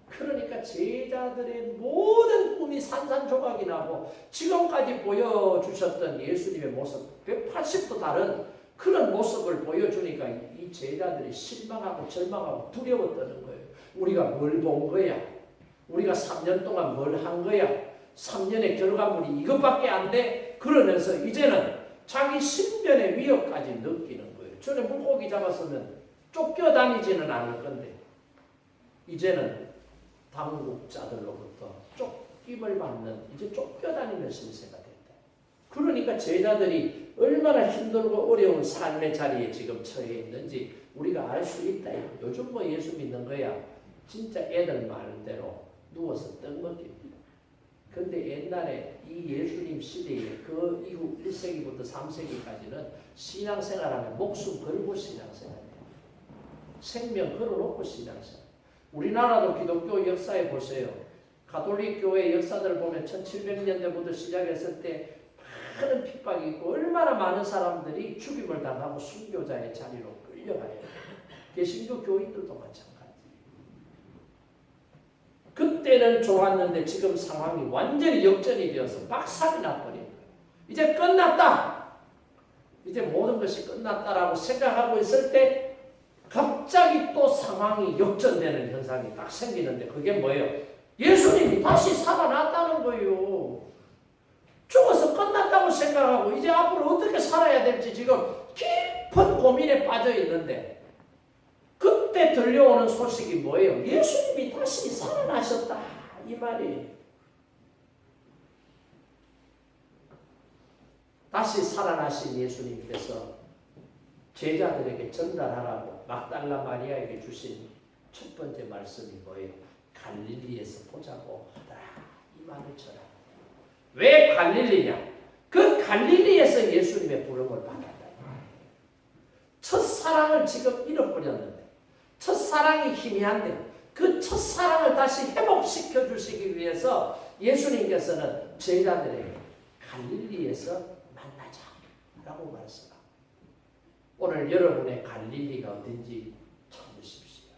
그러니까 제자들의 모든 꿈이 산산조각이 나고 지금까지 보여주셨던 예수님의 모습 180도 다른 그런 모습을 보여주니까 이 제자들이 실망하고 절망하고 두려웠다는 거예요. 우리가 뭘 본 거야? 우리가 3년 동안 뭘 한 거야? 3년의 결과물이 이것밖에 안 돼. 그러면서 이제는 자기 신변의 위협까지 느끼는 거예요. 전에 물고기 잡았으면 쫓겨다니지는 않을 건데 이제는 당국자들로부터 쫓김을 받는, 이제 쫓겨다니는 신세가 된다. 그러니까 제자들이 얼마나 힘들고 어려운 삶의 자리에 지금 처해 있는지 우리가 알 수 있다. 요즘 뭐 예수 믿는 거야 진짜 애들 말대로 누워서 떡 먹깁니다. 근데 옛날에 이 예수님 시대에 그 이후 1세기부터 3세기까지는 신앙생활하면 목숨 걸고 신앙생활해요. 생명 걸어놓고 신앙생활. 우리나라도 기독교 역사에 보세요. 가톨릭 교회 역사들 보면 1700년대부터 시작했을 때 많은 핍박이 있고 얼마나 많은 사람들이 죽임을 당하고 순교자의 자리로 끌려가요. 개신교 교인들도 마찬가지. 그때는 좋았는데 지금 상황이 완전히 역전이 되어서 박살이 나버린 거예요. 이제 끝났다. 이제 모든 것이 끝났다라고 생각하고 있을 때 갑자기 또 상황이 역전되는 현상이 딱 생기는데 그게 뭐예요? 예수님이 다시 살아났다는 거예요. 죽어서 끝났다고 생각하고 이제 앞으로 어떻게 살아야 될지 지금 깊은 고민에 빠져 있는데 그때 들려오는 소식이 뭐예요? 예수님이 다시 살아나셨다 이 말이에요. 다시 살아나신 예수님께서 제자들에게 전달하라고 막달라 마리아에게 주신 첫 번째 말씀이 뭐예요? 갈릴리에서 보자고 하더라 이 말을 전하라. 왜 갈릴리냐? 그 갈릴리에서 예수님의 부름을 받았다. 첫사랑을 지금 잃어버렸는데 첫사랑이 희미한데 그 첫사랑을 다시 회복시켜 주시기 위해서 예수님께서는 제자들에게 갈릴리에서 만나자라고 말씀합니다. 오늘 여러분의 갈릴리가 어딘지 찾으십시오.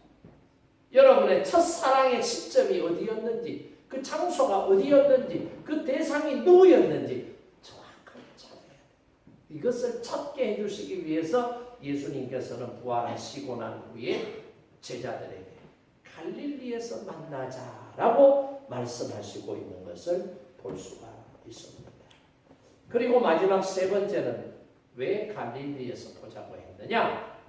여러분의 첫사랑의 시점이 어디였는지 그 장소가 어디였는지 그 대상이 누구였는지 정확하게 찾아야 돼요. 이것을 찾게 해주시기 위해서 예수님께서는 부활하시고 난 후에 제자들에게 갈릴리에서 만나자라고 말씀하시고 있는 것을 볼 수가 있습니다. 그리고 마지막 세 번째는 왜 갈릴리에서 보자고 했느냐?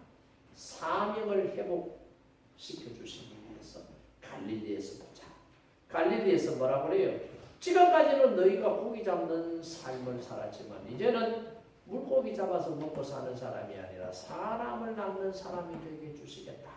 사명을 회복시켜 주시기 위해서 갈릴리에서 보자. 갈릴리에서 뭐라고 그래요? 지금까지는 너희가 고기 잡는 삶을 살았지만 이제는 물고기 잡아서 먹고 사는 사람이 아니라 사람을 낳는 사람이 되게 해주시겠다.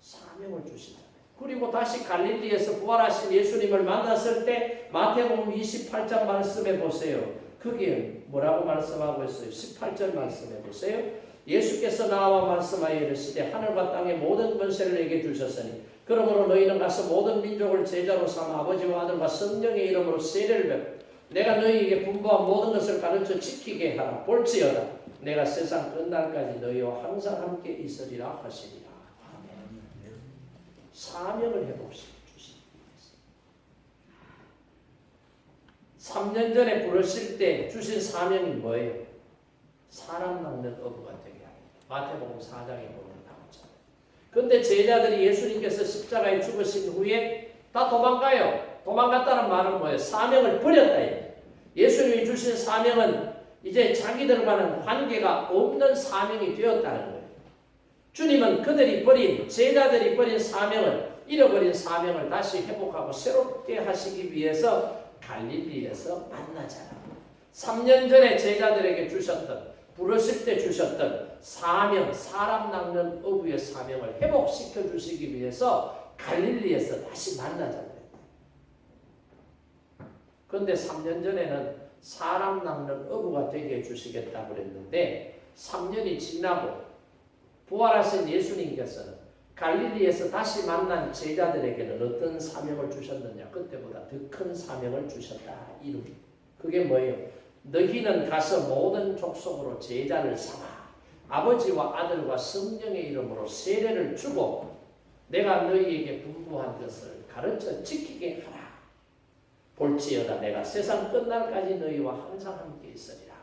사명을 주시잖아요. 그리고 다시 갈릴리에서 부활하신 예수님을 만났을 때 마태복음 28장 말씀해 보세요. 그게 뭐라고 말씀하고 있어요? 18절 말씀해 보세요. 예수께서 나와 말씀하여 이르시되 하늘과 땅의 모든 권세를 내게 주셨으니 그러므로 너희는 가서 모든 민족을 제자로 삼아 아버지와 아들과 성령의 이름으로 세례를 베풀 내가 너희에게 분부한 모든 것을 가르쳐 지키게 하라. 볼지어다 내가 세상 끝날까지 너희와 항상 함께 있으리라 하시니라. 아멘. 사명을 회복시켜 주시기 위해서 3년 전에 부르실 때 주신 사명이 뭐예요? 사람 낚는 어부가 되게 합니다. 마태복음 4장에 보면 나오잖아요. 그런데 제자들이 예수님께서 십자가에 죽으신 후에 다 도망가요. 도망갔다는 말은 뭐예요? 사명을 버렸다. 예수님이 주신 사명은 이제 자기들과는 관계가 없는 사명이 되었다는 거예요. 주님은 그들이 버린, 제자들이 버린 사명을, 잃어버린 사명을 다시 회복하고 새롭게 하시기 위해서 갈릴리에서 만나자라고. 3년 전에 제자들에게 주셨던, 부르실 때 주셨던 사명, 사람 낚는 어부의 사명을 회복시켜 주시기 위해서 갈릴리에서 다시 만나자고. 그런데 3년 전에는 사람 낚는 어부가 되게 해주시겠다고 그랬는데 3년이 지나고 부활하신 예수님께서는 갈릴리에서 다시 만난 제자들에게는 어떤 사명을 주셨느냐? 그때보다 더 큰 사명을 주셨다. 이름. 그게 뭐예요? 너희는 가서 모든 족속으로 제자를 삼아 아버지와 아들과 성령의 이름으로 세례를 주고 내가 너희에게 분부한 것을 가르쳐 지키게 하라. 볼지어다 내가 세상 끝날까지 너희와 항상 함께 있으리라.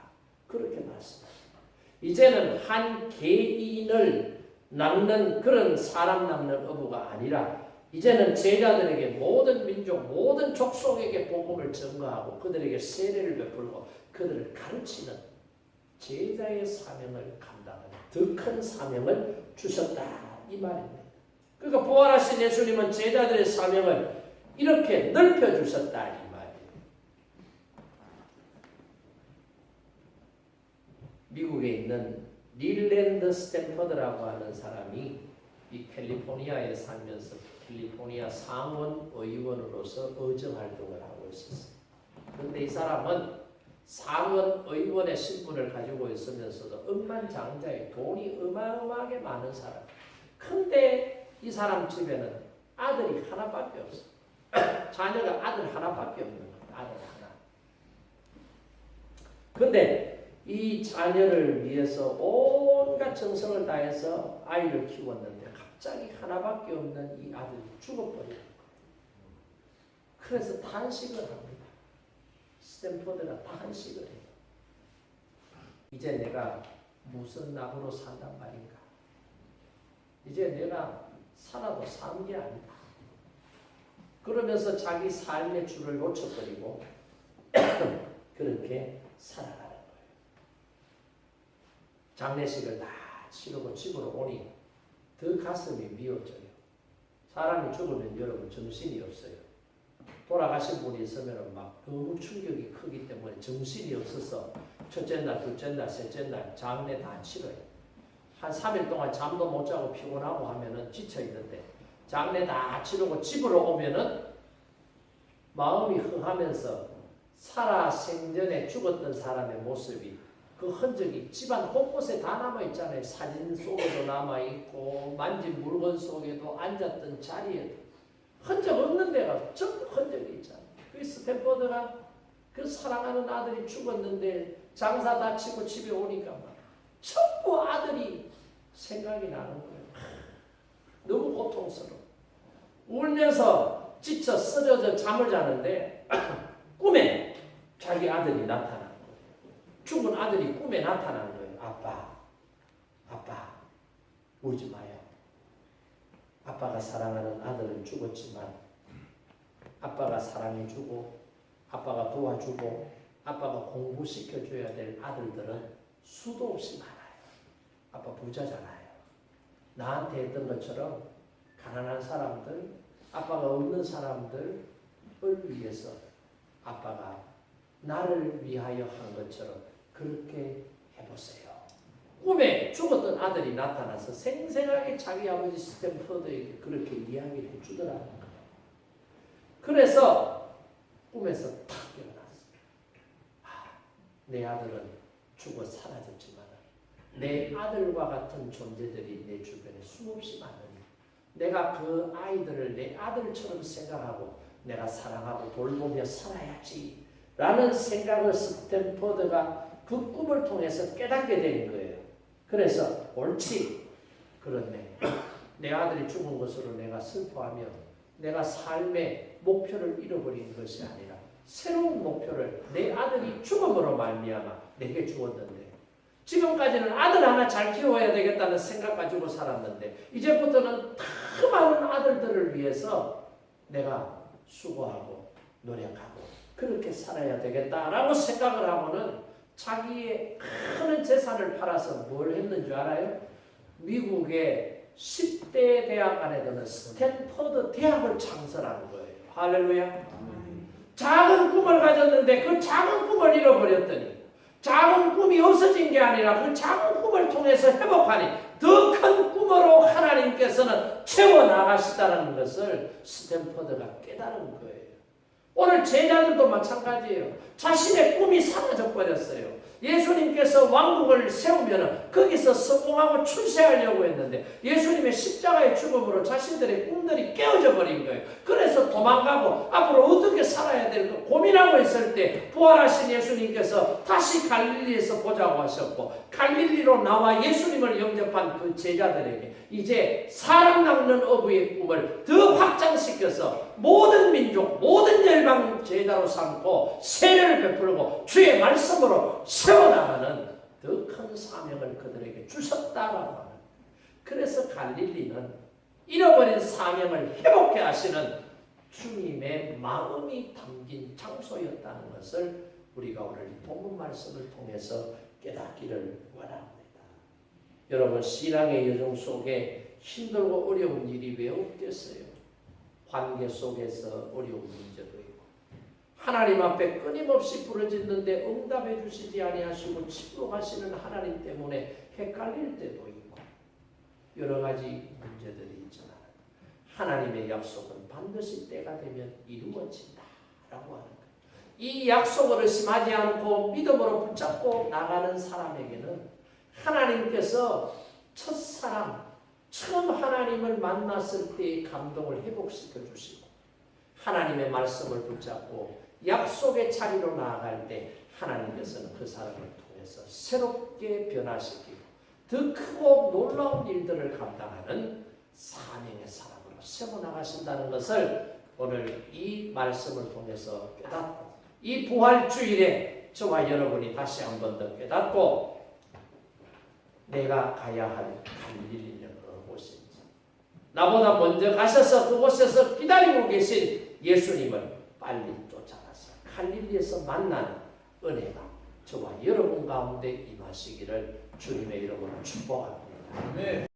그렇게 말씀합니다. 이제는 한 개인을 낚는 그런 사람 낚는 어부가 아니라 이제는 제자들에게 모든 민족, 모든 족속에게 복음을 전가하고 그들에게 세례를 베풀고 그들을 가르치는 제자의 사명을 감당하는 더 큰 사명을 주셨다 이 말입니다. 그러니까 부활하신 예수님은 제자들의 사명을 이렇게 넓혀주셨다 이 말이에요. 미국에 있는 릴랜드 스탠퍼드라고 하는 사람이 이 캘리포니아에 살면서 캘리포니아 상원 의원으로서 의정 활동을 하고 있었어요. 그런데 이 사람은 상원 의원의 신분을 가지고 있으면서도 억만장자의 돈이 어마어마하게 많은 사람. 근데 이 사람 집에는 아들이 하나밖에 없어. 자녀가 아들 하나밖에 없는 거야. 아들 하나. 근데 이 자녀를 위해서 온갖 정성을 다해서 아이를 키웠는데 갑자기 하나밖에 없는 이 아들이 죽어버리는 거예요. 그래서 탄식을 합니다. 스탠퍼드가 탄식을 해요. 이제 내가 무슨 낙으로 산단 말인가? 이제 내가 살아도 산 게 아니다. 그러면서 자기 삶의 줄을 놓쳐버리고 그렇게 살아가는 거예요. 장례식을 다 치르고 집으로 오니 더 가슴이 미어져요. 사람이 죽으면 여러분 정신이 없어요. 돌아가신 분이 있으면 막 너무 충격이 크기 때문에 정신이 없어서 첫째 날, 둘째 날, 셋째 날 장례 다 치러요. 한 3일 동안 잠도 못 자고 피곤하고 하면은 지쳐 있는데 장례 다 치르고 집으로 오면은 마음이 흥하면서 살아 생전에 죽었던 사람의 모습이 그 흔적이 집안 곳곳에 다 남아있잖아요. 사진 속에도 남아있고 만진 물건 속에도 앉았던 자리에도 흔적 없는 데가 전부 흔적이 있잖아요. 그 스탠퍼드가 그 사랑하는 아들이 죽었는데 장사 다 치고 집에 오니까 막 전부 아들이 생각이 나는 거예요. 너무 고통스러워. 울면서 지쳐 쓰러져 잠을 자는데 꿈에 자기 아들이 나타나는 거예요. 죽은 아들이 꿈에 나타나는 거예요. 아빠, 울지 마요. 아빠가 사랑하는 아들은 죽었지만 아빠가 사랑해주고 아빠가 도와주고 아빠가 공부시켜줘야 될 아들들은 수도 없이 많아요. 아빠 부자잖아요. 나한테 했던 것처럼 가난한 사람들, 아빠가 없는 사람들을 위해서 아빠가 나를 위하여 한 것처럼 그렇게 해보세요. 꿈에 죽었던 아들이 나타나서 생생하게 자기 아버지 스탠퍼드에게 그렇게 이야기를 해주더라는 거예요. 그래서 꿈에서 탁 깨어났어요. 내 아들은 죽어 사라졌지만 내 아들과 같은 존재들이 내 주변에 수없이 많으니 내가 그 아이들을 내 아들처럼 생각하고 내가 사랑하고 돌보며 살아야지 라는 생각을 스탠퍼드가 그 꿈을 통해서 깨닫게 된 거예요. 그래서 옳지, 그렇네. 내 아들이 죽은 것으로 내가 슬퍼하며 내가 삶의 목표를 잃어버린 것이 아니라 새로운 목표를 내 아들이 죽음으로 말미암아 내게 주었는데 지금까지는 아들 하나 잘 키워야 되겠다는 생각 가지고 살았는데 이제부터는 더 많은 아들들을 위해서 내가 수고하고 노력하고 그렇게 살아야 되겠다라고 생각을 하고는 자기의 큰 재산을 팔아서 뭘 했는 줄 알아요? 미국의 10대 대학 안에 드는 스탠퍼드 대학을 창설한 거예요. 할렐루야. 작은 꿈을 가졌는데 그 작은 꿈을 잃어버렸더니 작은 꿈이 없어진 게 아니라 그 작은 꿈을 통해서 회복하니 더 큰 꿈으로 하나님께서는 채워나가시다는 것을 스탠퍼드가 깨달은 거예요. 오늘 제자들도 마찬가지예요. 자신의 꿈이 사라져 버렸어요. 예수님께서 왕국을 세우면 거기서 성공하고 출세하려고 했는데 예수님의 십자가의 죽음으로 자신들의 꿈들이 깨어져 버린 거예요. 그래서 도망가고 앞으로 어떻게 살아야 될까 고민하고 있을 때 부활하신 예수님께서 다시 갈릴리에서 보자고 하셨고 갈릴리로 나와 예수님을 영접한 그 제자들에게 이제 사람 낚는 어부의 꿈을 더 확장시켜서 모든 민족, 모든 열방 제자로 삼고 세례를 베풀고 주의 말씀으로 세워나가는 더 큰 사명을 그들에게 주셨다라고 하는. 그래서 갈릴리는 잃어버린 사명을 회복해 하시는 주님의 마음이 담긴 장소였다는 것을 우리가 오늘 이 본문 말씀을 통해서 깨닫기를 원합니다. 여러분, 신앙의 여정 속에 힘들고 어려운 일이 왜 없겠어요? 관계 속에서 어려운 문제도 있고, 하나님 앞에 끊임없이 부르짖는데 응답해 주시지 아니하시고 침묵하시는 하나님 때문에 헷갈릴 때도 있고, 여러 가지 문제들이 있지만 하나님의 약속은 반드시 때가 되면 이루어진다라고 하는 거예요. 이 약속을 의심하지 않고 믿음으로 붙잡고 나가는 사람에게는 하나님께서 첫사랑, 처음 하나님을 만났을 때의 감동을 회복시켜 주시고, 하나님의 말씀을 붙잡고 약속의 자리로 나아갈 때 하나님께서는 그 사람을 통해서 새롭게 변화시키고 더 크고 놀라운 일들을 감당하는 사명의 사람으로 세워나가신다는 것을 오늘 이 말씀을 통해서 깨닫고, 이 부활주일에 저와 여러분이 다시 한 번 더 깨닫고, 내가 가야 할 갈릴리는 어느 곳인지, 나보다 먼저 가셔서 그곳에서 기다리고 계신 예수님을 빨리 쫓아가서 갈릴리에서 만나는 은혜가 저와 여러분 가운데 임하시기를 주님의 이름으로 축복합니다.